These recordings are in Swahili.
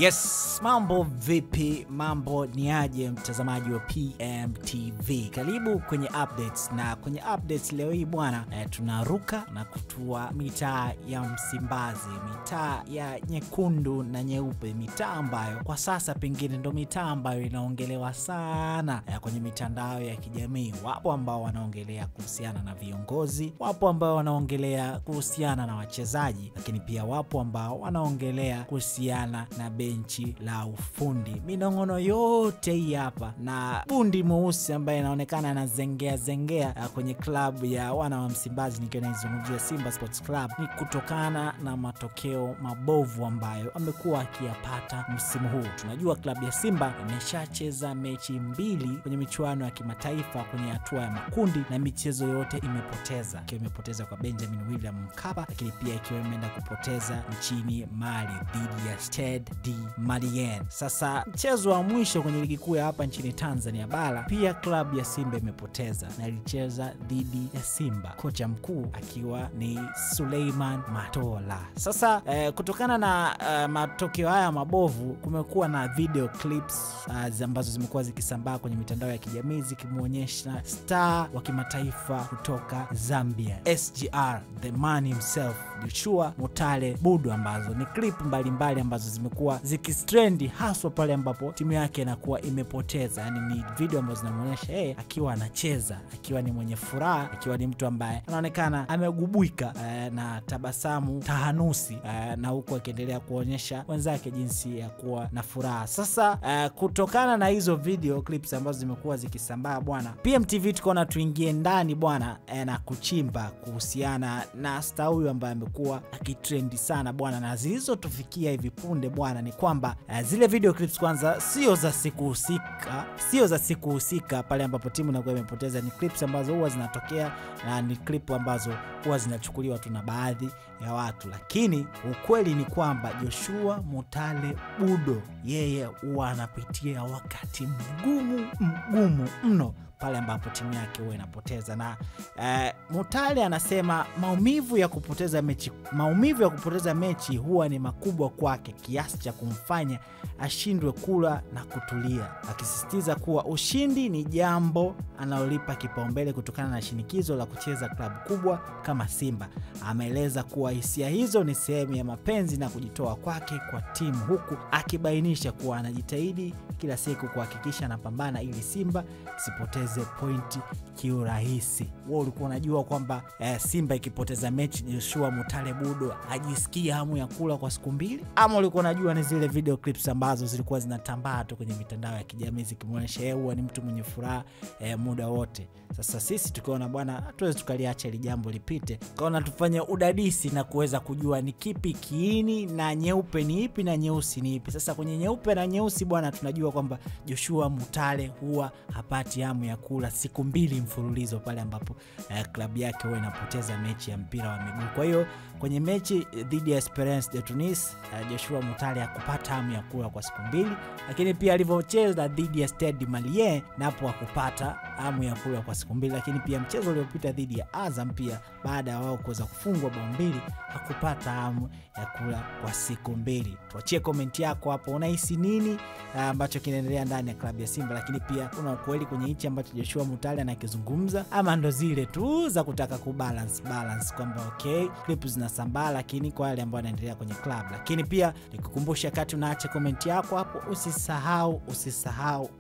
Yes, mambo vipi, mambo ni aje mtazamaji wa PMTV. Karibu kwenye updates, na kwenye updates leo hii bwana tunaruka na kutua mitaa ya Msimbazi, mitaa ya nyekundu na nyeupe, mitaa ambayo kwa sasa pengine ndo mitaa ambayo inaongelewa sana kwenye mitandao ya kijamii. Wapo ambao wanaongelea kuhusiana na viongozi, wapo ambao wanaongelea kuhusiana na wachezaji, lakini pia wapo ambao wanaongelea kuhusiana na benchi la ufundi. Minongono yote hii hapa na fundi mweusi ambaye anaonekana anazengea kwenye klabu ya wana wa Msimbazi, nikiwa naizungumzia Simba Sports Club, ni kutokana na matokeo mabovu ambayo amekuwa akiyapata msimu huu. Tunajua klabu ya Simba imeshacheza mechi 2 kwenye michuano ya kimataifa kwenye hatua ya makundi, na michezo yote imepoteza. Ikiwa imepoteza kwa Benjamin William Mkapa, lakini pia ikiwa imeenda kupoteza nchini Mali dhidi ya Stade de Malien. Sasa mchezo wa mwisho kwenye ligi kuu ya hapa nchini Tanzania bara, pia klabu ya Simba imepoteza na ilicheza dhidi ya Simba, kocha mkuu akiwa ni Suleiman Matola. Sasa kutokana na matokeo haya mabovu, kumekuwa na video clips ambazo zimekuwa zikisambaa kwenye mitandao ya kijamii zikimuonyesha star wa kimataifa kutoka Zambia, SGR, the man himself, Joshua Mutale Budo, ambazo ni clip mbalimbali ambazo zimekuwa zikistrendi haswa pale ambapo timu yake inakuwa imepoteza. Yani ni video ambazo zinamuonyesha yeye akiwa anacheza, akiwa ni mwenye furaha, akiwa ni mtu ambaye anaonekana amegubuika na tabasamu tahanusi, na huko akiendelea kuonyesha wenzake jinsi ya kuwa na furaha. Sasa kutokana na hizo video clips ambazo zimekuwa zikisambaa bwana, PMTV tukaona tuingie ndani bwana na kuchimba kuhusiana na star huyu ambaye amekuwa akitrendi sana bwana, na zilizotufikia hivi punde bwana ni kwamba zile video clips kwanza sio za siku husika pale ambapo timu inakuwa imepoteza. Ni clips ambazo huwa zinatokea na ni clip ambazo huwa zinachukuliwa tu na baadhi ya watu, lakini ukweli ni kwamba Joshua Mutale Budo yeye huwa anapitia wakati mgumu mno pale ambapo timu yake huwa inapoteza. Na Mutale anasema maumivu ya kupoteza mechi huwa ni makubwa kwake kiasi cha kumfanya ashindwe kula na kutulia, akisisitiza kuwa ushindi ni jambo analolipa kipaumbele kutokana na shinikizo la kucheza klabu kubwa kama Simba. Ameeleza kuwa hisia hizo ni sehemu ya mapenzi na kujitoa kwake kwa timu, huku akibainisha kuwa anajitahidi kila siku kuhakikisha anapambana ili Simba isipoteze pointi kiurahisi. Wewe ulikuwa unajua kwamba Simba ikipoteza mechi Joshua Mutale Budo ajisikia hamu ya kula kwa siku 2? Ama ulikuwa unajua ni zile video clips ambazo zilikuwa zinatambaa tu kwenye mitandao ya kijamii zikimuonyesha yeye huwa ni mtu mwenye furaha muda wote? Sasa sisi tukaona bwana hatuwezi tukaliacha ile jambo lipite, kaona tufanye udadisi na kuweza kujua ni kipi kiini, na nyeupe ni ipi na nyeusi ni ipi. Sasa kwenye nyeupe na nyeusi bwana, tunajua kwamba Joshua Mutale huwa hapati hamu ya kula siku 2 mfululizo pale ambapo klabu yake huwa inapoteza mechi ya mpira wa miguu. Kwa hiyo kwenye mechi dhidi ya Esperance de Tunis, Joshua Mutale hakupata hamu ya kula kwa siku 2, lakini pia alivyocheza dhidi ya Stade de Malien napo hakupata hamu ya kula kwa siku 2, lakini pia mchezo uliopita dhidi ya Azam pia baada ya wao kuweza kufungwa bao 2 hakupata hamu ya kula kwa siku 2. Tuachie comment yako hapo, unahisi nini ambacho kinaendelea ndani ya klabu ya Simba, lakini pia una ukweli kwenye hichi ambacho Joshua Mutale anakizungumza, ama ndo zile tu za kutaka kubalance kwamba okay clips zinasambaa lakini kwa wale ambao wanaendelea kwenye club. Lakini pia nikukumbusha kati unaacha comment yako hapo,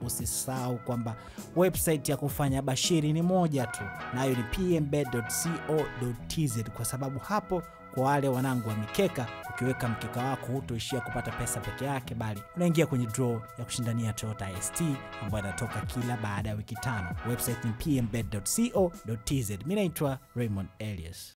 usisahau kwamba website ya kufanya bashiri ni moja tu, nayo ni pmbet.co.tz, kwa sababu hapo kwa wale wanangu wa mikeka, ukiweka mkeka wako hutoishia kupata pesa peke yake, bali unaingia kwenye draw ya kushindania Toyota ST ambayo inatoka kila baada ya wiki 5. Website ni pmbet.co.tz. Mimi naitwa Raymond Elias.